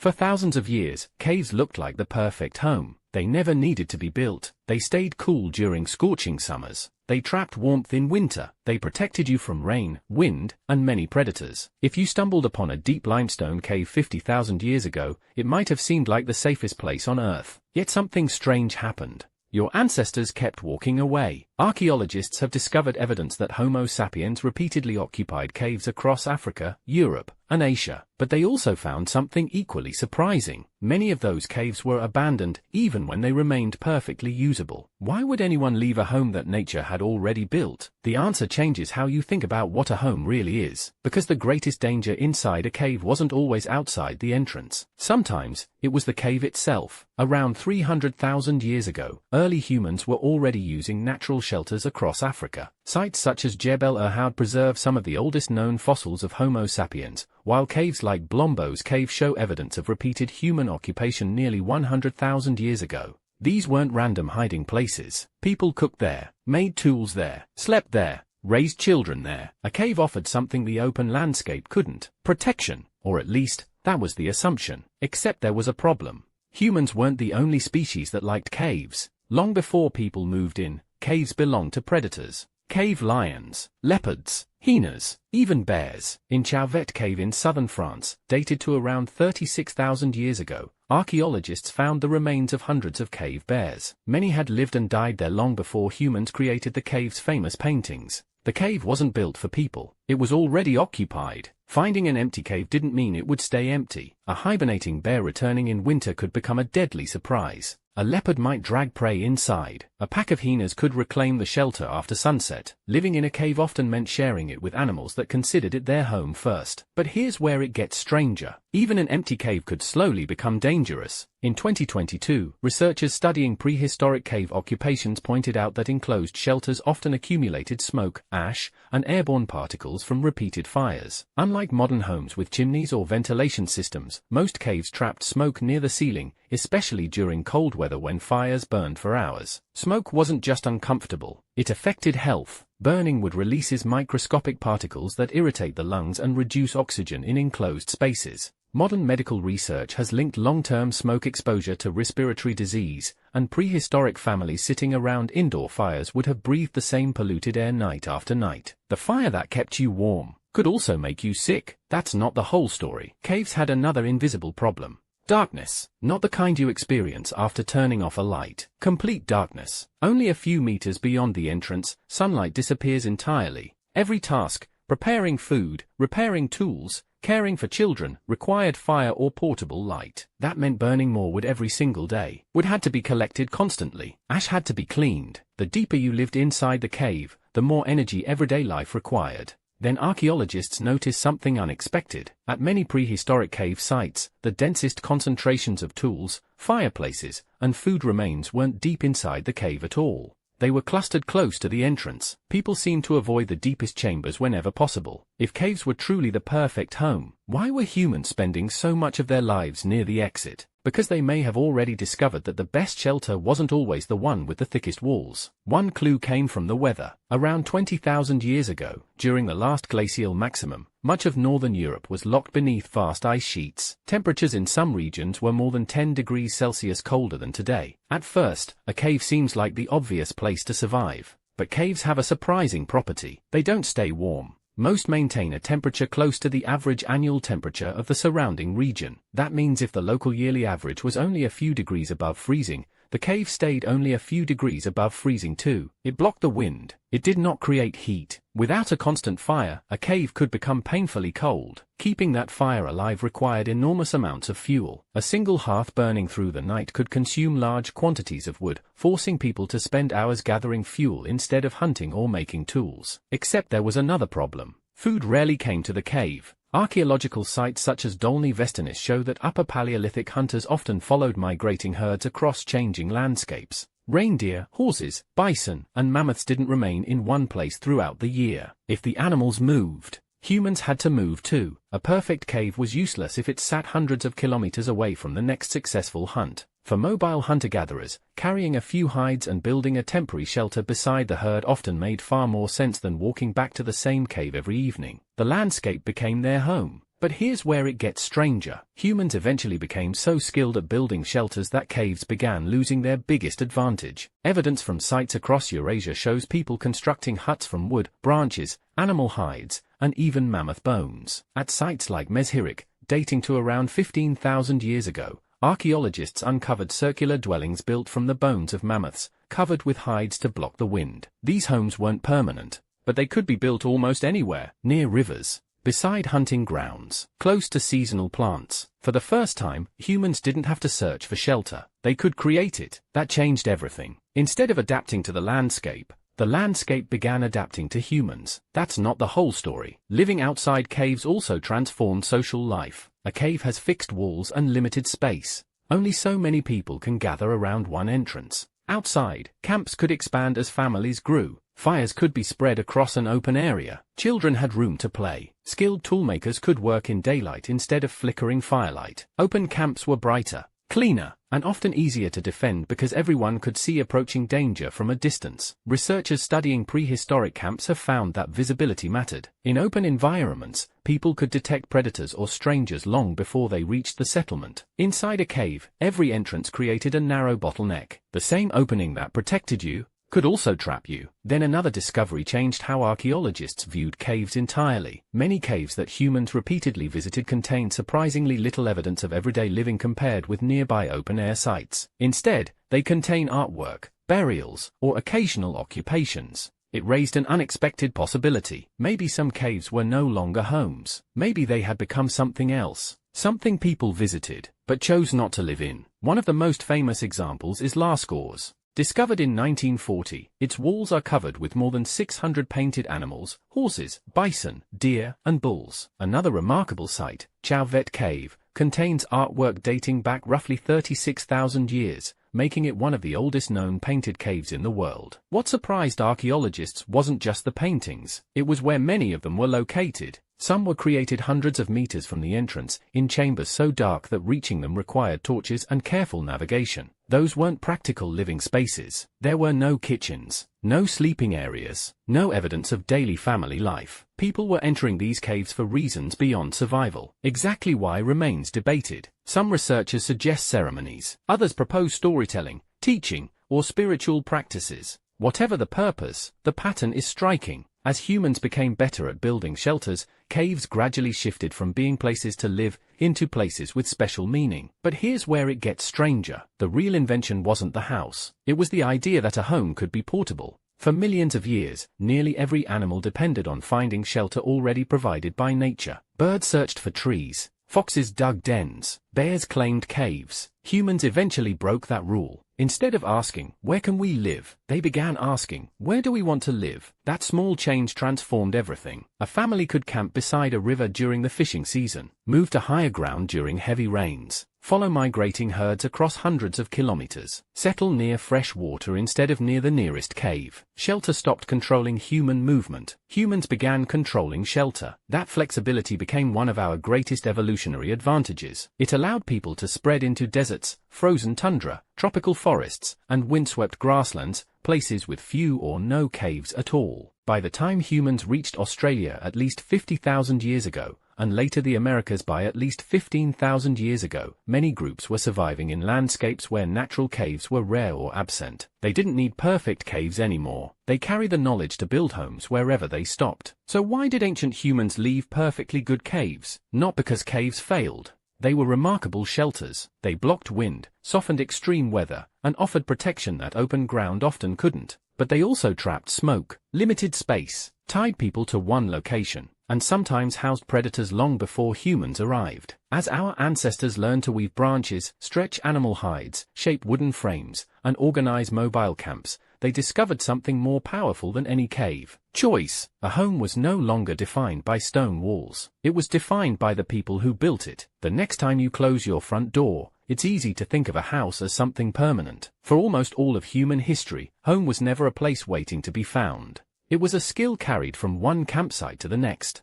For thousands of years, caves looked like the perfect home. They never needed to be built. They stayed cool during scorching summers. They trapped warmth in winter. They protected you from rain, wind, and many predators. If you stumbled upon a deep limestone cave 50,000 years ago, it might have seemed like the safest place on Earth. Yet something strange happened. Your ancestors kept walking away. Archaeologists have discovered evidence that Homo sapiens repeatedly occupied caves across Africa, Europe, and Asia. But they also found something equally surprising. Many of those caves were abandoned, even when they remained perfectly usable. Why would anyone leave a home that nature had already built? The answer changes how you think about what a home really is. Because the greatest danger inside a cave wasn't always outside the entrance. Sometimes, it was the cave itself. Around 300,000 years ago, early humans were already using natural shelters across Africa. Sites such as Jebel Irhoud preserve some of the oldest known fossils of Homo sapiens, while caves like Blombos Cave show evidence of repeated human occupation nearly 100,000 years ago. These weren't random hiding places. People cooked there, made tools there, slept there, raised children there. A cave offered something the open landscape couldn't: protection, or at least, that was the assumption. Except there was a problem. Humans weren't the only species that liked caves. Long before people moved in, caves belonged to predators. Cave lions, leopards, hyenas, even bears. In Chauvet Cave in southern France, dated to around 36,000 years ago, archaeologists found the remains of hundreds of cave bears. Many had lived and died there long before humans created the cave's famous paintings. The cave wasn't built for people. It was already occupied. Finding an empty cave didn't mean it would stay empty. A hibernating bear returning in winter could become a deadly surprise. A leopard might drag prey inside. A pack of hyenas could reclaim the shelter after sunset. Living in a cave often meant sharing it with animals that considered it their home first. But here's where it gets stranger. Even an empty cave could slowly become dangerous. In 2022, researchers studying prehistoric cave occupations pointed out that enclosed shelters often accumulated smoke, ash, and airborne particles from repeated fires. Unlike modern homes with chimneys or ventilation systems, most caves trapped smoke near the ceiling, especially during cold weather when fires burned for hours. Smoke wasn't just uncomfortable, it affected health. Burning would release microscopic particles that irritate the lungs and reduce oxygen in enclosed spaces. Modern medical research has linked long-term smoke exposure to respiratory disease, and prehistoric families sitting around indoor fires would have breathed the same polluted air night after night. The fire that kept you warm could also make you sick. That's not the whole story. Caves had another invisible problem. Darkness. Not the kind you experience after turning off a light. Complete darkness. Only a few meters beyond the entrance, sunlight disappears entirely. Every task, preparing food, repairing tools, caring for children, required fire or portable light. That meant burning more wood every single day. Wood had to be collected constantly. Ash had to be cleaned. The deeper you lived inside the cave, the more energy everyday life required. Then archaeologists noticed something unexpected. At many prehistoric cave sites, the densest concentrations of tools, fireplaces, and food remains weren't deep inside the cave at all. They were clustered close to the entrance. People seemed to avoid the deepest chambers whenever possible. If caves were truly the perfect home, why were humans spending so much of their lives near the exit? Because they may have already discovered that the best shelter wasn't always the one with the thickest walls. One clue came from the weather. Around 20,000 years ago, during the last glacial maximum, much of northern Europe was locked beneath vast ice sheets. Temperatures in some regions were more than 10 degrees Celsius colder than today. At first, a cave seems like the obvious place to survive. But caves have a surprising property. They don't stay warm. Most maintain a temperature close to the average annual temperature of the surrounding region. That means if the local yearly average was only a few degrees above freezing, the cave stayed only a few degrees above freezing too. It blocked the wind. It did not create heat. Without a constant fire, a cave could become painfully cold. Keeping that fire alive required enormous amounts of fuel. A single hearth burning through the night could consume large quantities of wood, forcing people to spend hours gathering fuel instead of hunting or making tools. Except there was another problem. Food rarely came to the cave. Archaeological sites such as Dolní Věstonice show that Upper Paleolithic hunters often followed migrating herds across changing landscapes. Reindeer, horses, bison, and mammoths didn't remain in one place throughout the year. If the animals moved, humans had to move too. A perfect cave was useless if it sat hundreds of kilometers away from the next successful hunt. For mobile hunter-gatherers, carrying a few hides and building a temporary shelter beside the herd often made far more sense than walking back to the same cave every evening. The landscape became their home. But here's where it gets stranger. Humans eventually became so skilled at building shelters that caves began losing their biggest advantage. Evidence from sites across Eurasia shows people constructing huts from wood, branches, animal hides, and even mammoth bones. At sites like Mezhyrich, dating to around 15,000 years ago, archaeologists uncovered circular dwellings built from the bones of mammoths, covered with hides to block the wind. These homes weren't permanent, but they could be built almost anywhere, near rivers, beside hunting grounds, close to seasonal plants. For the first time, humans didn't have to search for shelter. They could create it. That changed everything. Instead of adapting to the landscape began adapting to humans. That's not the whole story. Living outside caves also transformed social life. A cave has fixed walls and limited space. Only so many people can gather around one entrance. Outside, camps could expand as families grew. Fires could be spread across an open area. Children had room to play. Skilled toolmakers could work in daylight instead of flickering firelight. Open camps were brighter, cleaner, and often easier to defend because everyone could see approaching danger from a distance. Researchers studying prehistoric camps have found that visibility mattered. In open environments, people could detect predators or strangers long before they reached the settlement. Inside a cave, every entrance created a narrow bottleneck. The same opening that protected you could also trap you. Then another discovery changed how archaeologists viewed caves entirely. Many caves that humans repeatedly visited contained surprisingly little evidence of everyday living compared with nearby open-air sites. Instead, they contain artwork, burials, or occasional occupations. It raised an unexpected possibility. Maybe some caves were no longer homes. Maybe they had become something else. Something people visited, but chose not to live in. One of the most famous examples is Lascaux. Discovered in 1940, its walls are covered with more than 600 painted animals, horses, bison, deer, and bulls. Another remarkable site, Chauvet Cave, contains artwork dating back roughly 36,000 years, making it one of the oldest known painted caves in the world. What surprised archaeologists wasn't just the paintings, it was where many of them were located. Some were created hundreds of meters from the entrance, in chambers so dark that reaching them required torches and careful navigation. Those weren't practical living spaces. There were no kitchens, no sleeping areas, no evidence of daily family life. People were entering these caves for reasons beyond survival. Exactly why remains debated. Some researchers suggest ceremonies. Others propose storytelling, teaching, or spiritual practices. Whatever the purpose, the pattern is striking. As humans became better at building shelters, caves gradually shifted from being places to live into places with special meaning. But here's where it gets stranger. The real invention wasn't the house. It was the idea that a home could be portable. For millions of years, nearly every animal depended on finding shelter already provided by nature. Birds searched for trees. Foxes dug dens. Bears claimed caves. Humans eventually broke that rule. Instead of asking, where can we live, they began asking, where do we want to live? That small change transformed everything. A family could camp beside a river during the fishing season, move to higher ground during heavy rains, follow migrating herds across hundreds of kilometers, settle near fresh water instead of near the nearest cave. Shelter stopped controlling human movement. Humans began controlling shelter. That flexibility became one of our greatest evolutionary advantages. It allowed people to spread into deserts, frozen tundra, tropical forests, and windswept grasslands, places with few or no caves at all. By the time humans reached Australia at least 50,000 years ago, and later the Americas by at least 15,000 years ago, many groups were surviving in landscapes where natural caves were rare or absent. They didn't need perfect caves anymore. They carried the knowledge to build homes wherever they stopped. So why did ancient humans leave perfectly good caves? Not because caves failed. They were remarkable shelters. They blocked wind, softened extreme weather, and offered protection that open ground often couldn't. But they also trapped smoke, limited space, tied people to one location, and sometimes housed predators long before humans arrived. As our ancestors learned to weave branches, stretch animal hides, shape wooden frames, and organize mobile camps, they discovered something more powerful than any cave: choice. A home was no longer defined by stone walls. It was defined by the people who built it. The next time you close your front door, it's easy to think of a house as something permanent. For almost all of human history, home was never a place waiting to be found. It was a skill carried from one campsite to the next.